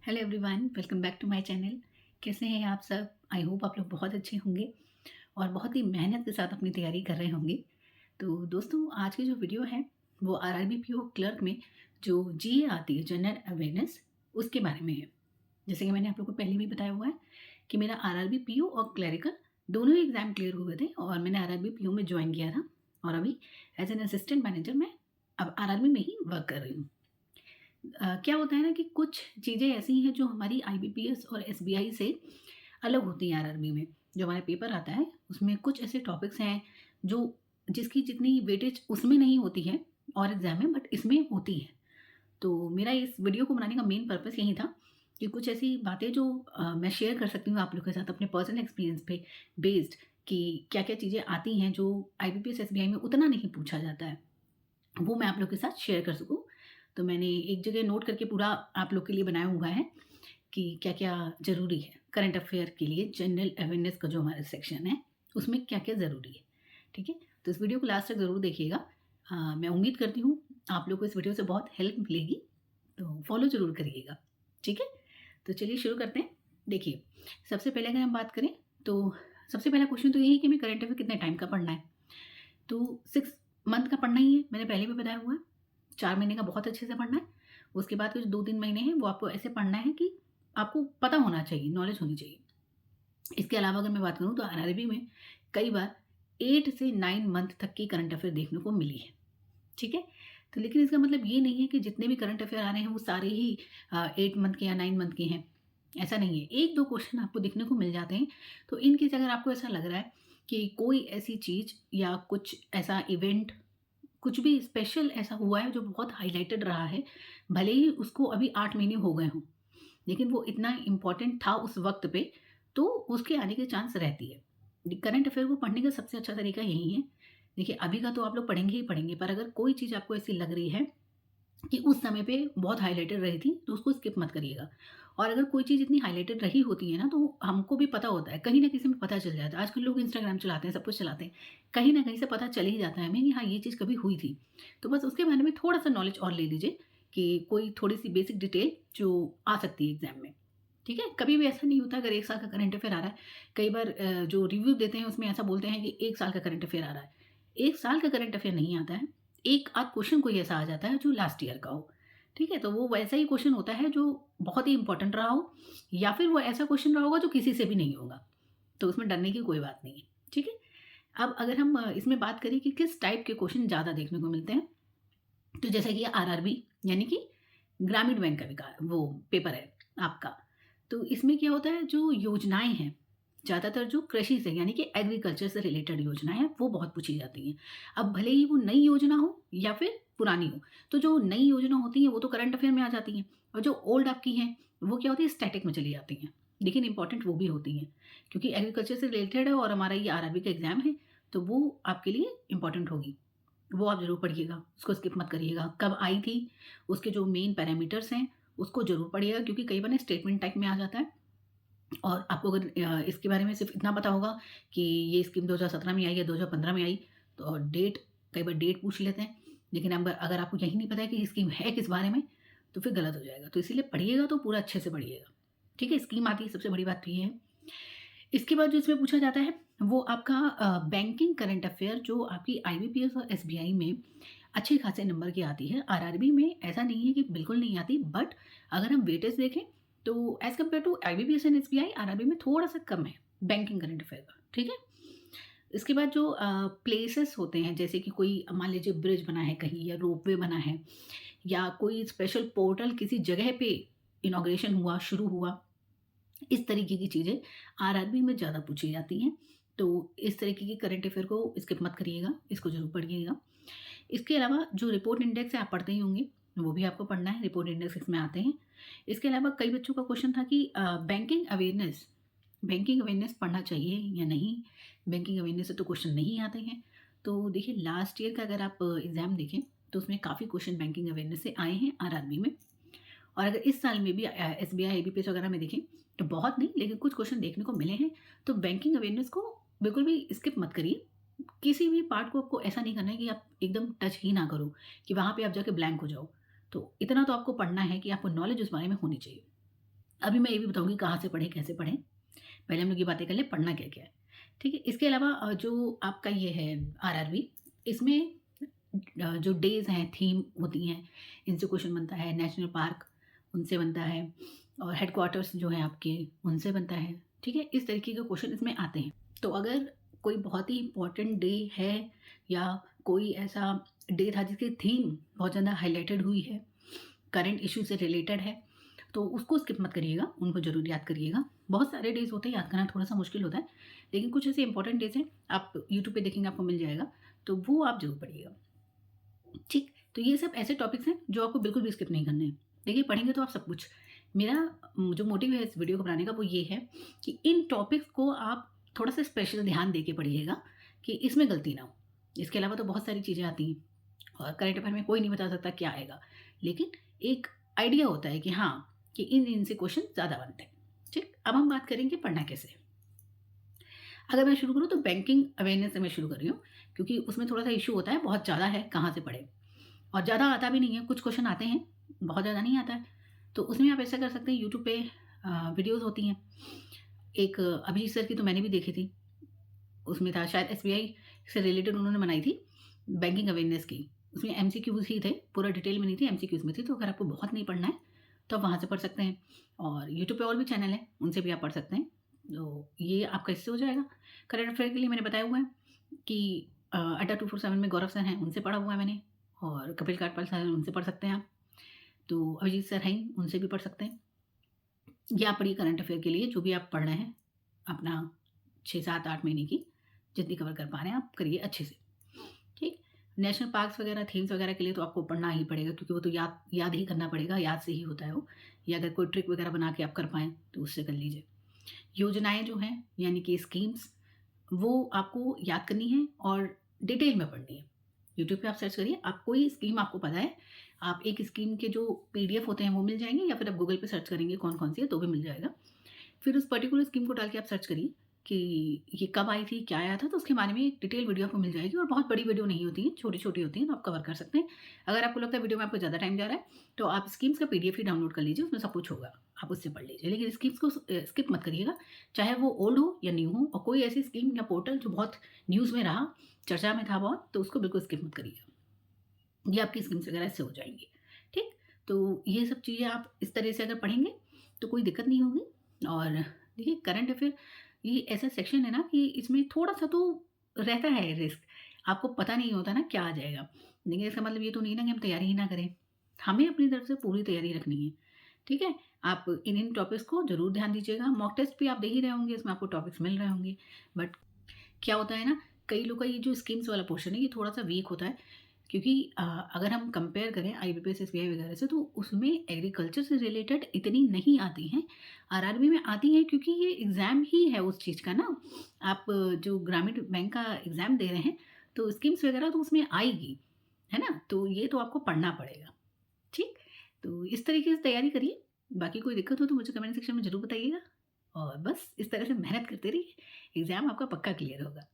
Hello everyone, welcome back to my channel. कैसे हैं आप सब? आई होप आप लोग बहुत अच्छे होंगे और बहुत ही मेहनत के साथ अपनी तैयारी कर रहे होंगे। तो दोस्तों, आज की जो वीडियो है वो आरआरबी पीओ क्लर्क में जो जीए आती है, जनरल अवेयरनेस, उसके बारे में है। जैसे कि मैंने आप लोगों को पहले भी बताया हुआ है कि मेरा आरआरबी पीओ और क्लरिकल दोनों ही एग्ज़ाम क्लियर हुए थे और मैंने आरआरबी पीओ में ज्वाइन किया था और अभी एज एन असिस्टेंट मैनेजर मैं अब आरआरबी में ही वर्क कर रही हूँ। क्या होता है ना कि कुछ चीज़ें ऐसी हैं जो हमारी आईबीपीएस और एसबीआई से अलग होती हैं आरआरबी में। जो हमारा पेपर आता है उसमें कुछ ऐसे टॉपिक्स हैं जो जिसकी जितनी वेटेज उसमें नहीं होती है और एग्ज़ाम में, बट इसमें होती है। तो मेरा इस वीडियो को बनाने का मेन पर्पस यही था कि कुछ ऐसी बातें जो मैं शेयर कर सकती हूँ आप लोग के साथ अपने पर्सनल एक्सपीरियंस पे बेस्ड, कि क्या-क्या चीज़ें आती हैं जो आईबीपीएस एसबीआई में उतना नहीं पूछा जाता है। वो मैं आप लोग के साथ शेयर कर सकूँ। तो मैंने एक जगह नोट करके पूरा आप लोग के लिए बनाया हुआ है कि क्या-क्या ज़रूरी है करंट अफ़ेयर के लिए। जनरल अवेयरनेस का जो हमारा सेक्शन है, उसमें क्या-क्या ज़रूरी है, ठीक है? तो इस वीडियो को लास्ट तक ज़रूर देखिएगा। मैं उम्मीद करती हूँ आप लोग को इस वीडियो से बहुत हेल्प मिलेगी, तो फॉलो ज़रूर करिएगा, ठीक है? तो चलिए शुरू करते हैं। देखिए, सबसे पहले अगर हम बात करें तो सबसे पहला क्वेश्चन तो यही है कि हमें करंट अफ़ेयर कितने टाइम का पढ़ना है। तो 6 मंथ का पढ़ना ही है, मैंने पहले भी बताया हुआ है। 4 महीने का बहुत अच्छे से पढ़ना है। उसके बाद के जो 2-3 महीने हैं वो आपको ऐसे पढ़ना है कि आपको पता होना चाहिए, नॉलेज होनी चाहिए। इसके अलावा अगर मैं बात करूँ तो आरआरबी में कई बार 8 से 9 मंथ तक की करंट अफ़ेयर देखने को मिली है, ठीक है? तो लेकिन इसका मतलब ये नहीं है कि जितने भी करंट अफ़ेयर आ रहे हैं वो सारे ही 8 मंथ के या 9 मंथ के हैं, ऐसा नहीं है। 1-2 क्वेश्चन आपको देखने को मिल जाते हैं। तो इन केस अगर आपको ऐसा लग रहा है कि कोई ऐसी चीज़ या कुछ ऐसा इवेंट, कुछ भी स्पेशल ऐसा हुआ है जो बहुत हाइलाइटेड रहा है, भले ही उसको अभी 8 महीने हो गए हों, लेकिन वो इतना इम्पोर्टेंट था उस वक़्त पे, तो उसके आने के चांस रहती है। करंट अफ़ेयर को पढ़ने का सबसे अच्छा तरीका यही है। देखिए, अभी का तो आप लोग पढ़ेंगे ही पढ़ेंगे, पर अगर कोई चीज़ आपको ऐसी लग रही है कि उस समय पे बहुत हाइलाइटेड रही थी, तो उसको स्किप मत करिएगा। और अगर कोई चीज़ इतनी हाइलाइटेड रही होती है ना, तो हमको भी पता होता है, कहीं न कहीं से हमें पता चल जाता है। आजकल लोग इंस्टाग्राम चलाते हैं, सब कुछ चलाते हैं, कहीं न कहीं से पता चल ही जाता है हमें कि हाँ, ये चीज़ कभी हुई थी। तो बस उसके बारे में थोड़ा-सा नॉलेज और ले लीजिए कि कोई थोड़ी-सी बेसिक डिटेल जो आ सकती है एग्ज़ाम में, ठीक है? कभी भी ऐसा नहीं होता अगर 1 साल का करंट अफ़ेयर आ रहा है, कई बार जो रिव्यू देते हैं उसमें ऐसा बोलते हैं कि 1 साल का करंट अफ़ेयर आ रहा है। 1 साल का करंट अफ़ेयर नहीं आता है, एक आध क्वेश्चन कोई ऐसा आ जाता है जो लास्ट ईयर का हो। ठीक है? तो वो वैसा ही क्वेश्चन होता है जो बहुत ही इम्पोर्टेंट रहा हो, या फिर वो ऐसा क्वेश्चन रहा होगा जो किसी से भी नहीं होगा। तो उसमें डरने की कोई बात नहीं है। ठीक है? अब अगर हम इसमें बात करें कि किस टाइप के क्वेश्चन ज़्यादा देखने को मिलते हैं, तो जैसा कि आरआरबी यानी कि ग्रामीण बैंक का वो पेपर है आपका। तो इसमें क्या होता है, जो योजनाएँ हैं, ज़्यादातर जो कृषि से यानी कि एग्रीकल्चर से रिलेटेड योजनाएँ हैं, वो बहुत पूछी जाती हैं। अब भले ही वो नई योजना हो या फिर पुरानी हो, तो जो नई योजना होती हैं, वो तो करंट अफ़ेयर में आ जाती हैं और जो ओल्ड आपकी हैं, वो क्या होती है, स्टैटिक में चली जाती हैं। लेकिन इम्पोर्टेंट वो भी होती हैं, क्योंकि एग्रीकल्चर से रिलेटेड है और हमारा ये आरआरबी का एग्ज़ाम है, तो वो आपके लिए इम्पोर्टेंट होगी। वो आप ज़रूर पढ़िएगा, उसको स्किप मत करिएगा। कब आई थी, उसके जो मेन पैरामीटर्स हैं, उसको ज़रूर पढ़िएगा, क्योंकि कई बार ना स्टेटमेंट टाइप में आ जाता है और आपको अगर इसके बारे में सिर्फ़ इतना पता होगा कि ये स्कीम 2017 में आई या 2015 में आई, तो डेट, कई बार डेट पूछ लेते हैं। लेकिन अगर आपको यही नहीं पता है कि स्कीम है किस बारे में, तो फिर गलत हो जाएगा। तो इसीलिए पढ़िएगा तो पूरा अच्छे से पढ़िएगा। ठीक है? स्कीम आती है, सबसे बड़ी बात तो ये है। इसके बाद जो इसमें पूछा जाता है, वो आपका बैंकिंग करंट अफ़ेयर जो आपकी आईबीपीएस और एसबीआई में अच्छे खासे नंबर की आती है। आरआरबी में ऐसा नहीं है कि बिल्कुल नहीं आती, बट अगर हम वेटेज देखें तो as compare to IBPS and SBI, RRB में थोड़ा-सा कम है बैंकिंग करंट अफ़ेयर का, ठीक है? इसके बाद जो प्लेसेस होते हैं, जैसे कि कोई मान लीजिए ब्रिज बना है कहीं या रोपवे बना है या कोई स्पेशल पोर्टल किसी जगह पे इनॉग्रेशन हुआ, शुरू हुआ, इस तरीके की चीज़ें आरआरबी में ज़्यादा पूछी जाती हैं। तो इस तरीके की करंट अफ़ेयर को स्किप मत करिएगा, इसको ज़रूर पढ़िएगा। इसके अलावा जो रिपोर्ट इंडेक्स है आप पढ़ते ही होंगे, वो भी आपको पढ़ना है, रिपोर्ट इंडेक्स इसमें आते हैं। इसके अलावा कई बच्चों का क्वेश्चन था कि बैंकिंग अवेयरनेस पढ़ना चाहिए या नहीं? बैंकिंग अवेयरनेस से तो क्वेश्चन नहीं आते हैं। तो देखिए, लास्ट ईयर का अगर आप एग्ज़ाम देखें, तो उसमें काफ़ी क्वेश्चन बैंकिंग अवेयरनेस से आए हैं आरआरबी में। और अगर इस साल में भी एसबीआई, आईबीपीएस वगैरह में देखें, तो बहुत नहीं लेकिन कुछ क्वेश्चन देखने को मिले हैं। तो बैंकिंग अवेयरनेस को बिल्कुल भी स्किप मत करिए। किसी भी पार्ट को आपको ऐसा नहीं करना है कि आप एकदम टच ही ना करो, कि वहाँ पे आप जाके ब्लैंक हो जाओ। तो इतना तो आपको पढ़ना है कि आपको नॉलेज उस बारे में होनी चाहिए। अभी मैं ये भी बताऊँगी कहाँ से पढ़ें, कैसे पढ़ें। पहले हम लोग ये बातें कर लें पढ़ना क्या-क्या है, ठीक है? इसके अलावा जो आपका ये है आरआरबी, इसमें जो डेज़ हैं, थीम होती हैं, इनसे क्वेश्चन बनता है, नेशनल पार्क उनसे बनता है और हेडक्वार्टर्स जो हैं आपके, उनसे बनता है, ठीक है? इस तरीके के क्वेश्चन इसमें आते हैं। तो अगर कोई बहुत ही इम्पोर्टेंट डे है या कोई ऐसा डे था जिसकी थीम बहुत ज़्यादा हाइलाइटेड हुई है, करंट इश्यू से रिलेटेड है, तो उसको स्किप मत करिएगा, उनको ज़रूर याद करिएगा। बहुत सारे डेज़ होते हैं, याद करना थोड़ा-सा मुश्किल होता है, लेकिन कुछ ऐसे इंपॉर्टेंट डेज़ हैं, आप यूट्यूब पे देखेंगे आपको मिल जाएगा, तो वो आप ज़रूर पढ़िएगा। ठीक, तो ये सब ऐसे टॉपिक्स हैं जो आपको बिल्कुल भी स्किप नहीं करने हैं। देखिए पढ़ेंगे तो आप सब कुछ मेरा जो मोटिव है इस वीडियो को बनाने का वो ये है कि इन टॉपिक्स को आप थोड़ा-सा स्पेशल ध्यान दे के पढ़िएगा कि इसमें गलती ना हो। इसके अलावा तो बहुत सारी चीज़ें आती हैं और करंट अफेयर में कोई नहीं बता सकता क्या आएगा। लेकिन एक आइडिया होता है कि हाँ, कि इन से क्वेश्चन ज़्यादा बनते हैं। ठीक, अब हम बात करेंगे पढ़ना कैसे है। अगर मैं शुरू करूँ तो बैंकिंग अवेयरनेस से मैं शुरू कर रही हूँ, क्योंकि उसमें थोड़ा-सा इश्यू होता है, बहुत ज़्यादा है, कहाँ से पढ़ें? और ज़्यादा आता भी नहीं है, कुछ क्वेश्चन आते हैं, बहुत ज़्यादा नहीं आता है। तो उसमें आप ऐसा कर सकते हैं, यूट्यूब पे वीडियोज़ होती हैं। एक अभिजीत सर की तो मैंने भी देखी थी, उसमें था शायद एसबीआई से रिलेटेड उन्होंने बनाई थी, बैंकिंग अवेयरनेस की। उसमें एमसीक्यूज़ ही थे, पूरा डिटेल में नहीं थी, एमसीक्यूज़ में थी, तो अगर आपको बहुत नहीं पढ़ना है, तो आप वहाँ से पढ़ सकते हैं। और यूट्यूब पे और भी चैनल हैं, उनसे भी आप पढ़ सकते हैं। तो ये आपका इससे हो जाएगा। करंट अफेयर के लिए मैंने बताया हुआ है कि अड्डा 247 में गौरव सर हैं, उनसे पढ़ा हुआ है मैंने और कपिल काटपाल सर हैं, उनसे पढ़ सकते हैं आप। तो अभिजीत सर हैं ही, उनसे भी पढ़ सकते हैं। ये आप पढ़िए करंट अफेयर के लिए जो भी आप पढ़ रहे हैं, अपना 6, 7, 8 महीने की जितनी कवर कर पा रहे हैं आप करिए अच्छे से, ठीक? नेशनल पार्क्स वगैरह, थीम्स वगैरह के लिए तो आपको पढ़ना ही पड़ेगा, क्योंकि वो तो याद याद ही करना पड़ेगा, याद से ही होता है वो। या अगर कोई ट्रिक वगैरह बना के आप कर पाएँ, तो उससे कर लीजिए। योजनाएँ जो हैं, यानी कि स्कीम्स, वो आपको याद करनी है और डिटेल में पढ़नी है। यूट्यूब पे आप सर्च करिए, आप कोई स्कीम आपको पता है, आप एक स्कीम के जो पीडीएफ होते हैं वो मिल जाएँगे, या फिर आप गूगल पे सर्च करेंगे कौन-कौन सी है तो भी मिल जाएगा। फिर उस पर्टिकुलर स्कीम को डाल के आप सर्च करिए कि ये कब आई थी, क्या आया था, तो उसके बारे में एक डिटेल वीडियो आपको मिल जाएगी और बहुत बड़ी वीडियो नहीं होती है, छोटी-छोटी होती हैं, तो आप कवर कर सकते हैं। अगर आपको लगता है वीडियो में आपको ज़्यादा टाइम जा रहा है, तो आप स्कीम्स का पीडीएफ ही डाउनलोड कर लीजिए, उसमें सब कुछ होगा, आप उससे पढ़ लीजिए। लेकिन स्कीम्स को स्किप मत करिएगा, चाहे वो ओल्ड हो या न्यू हो, और कोई ऐसी स्कीम या पोर्टल जो बहुत न्यूज़ में रहा, चर्चा में था बहुत, तो उसको बिल्कुल स्किप मत करिएगा। ये आपकी स्कीम्स वगैरह इससे हो जाएँगी, ठीक? तो ये सब चीज़ें आप इस तरह से अगर पढ़ेंगे, तो कोई दिक्कत नहीं होगी। और देखिए करंट अफ़ेयर ये ऐसा सेक्शन है ना कि इसमें थोड़ा-सा तो रहता है रिस्क। आपको पता नहीं होता ना क्या आ जाएगा। लेकिन इसका मतलब ये तो नहीं ना कि हम तैयारी ही ना करें। हमें अपनी तरफ से पूरी तैयारी रखनी है, ठीक है? आप इन टॉपिक्स को ज़रूर ध्यान दीजिएगा। मॉक टेस्ट भी आप दे ही रहे होंगे, इसमें आपको टॉपिक्स मिल रहे होंगे। बट क्या होता है ना, कई लोग का ये जो स्कीम्स वाला पोर्शन है, ये थोड़ा-सा वीक होता है, क्योंकि अगर हम कंपेयर करें आईबीपीएस, एसबीआई वगैरह से, तो उसमें एग्रीकल्चर से रिलेटेड इतनी नहीं आती हैं। आरआरबी में आती हैं क्योंकि ये एग्ज़ाम ही है उस चीज़ का ना। आप जो ग्रामीण बैंक का एग्ज़ाम दे रहे हैं, तो स्कीम्स वगैरह तो उसमें आएगी, है ना? तो ये तो आपको पढ़ना पड़ेगा, ठीक? तो इस तरीके से तैयारी करिए। बाकी कोई दिक्कत हो तो मुझे कमेंट सेक्शन में ज़रूर बताइएगा और बस इस तरह से मेहनत करते रहिए, एग्ज़ाम आपका पक्का क्लियर होगा।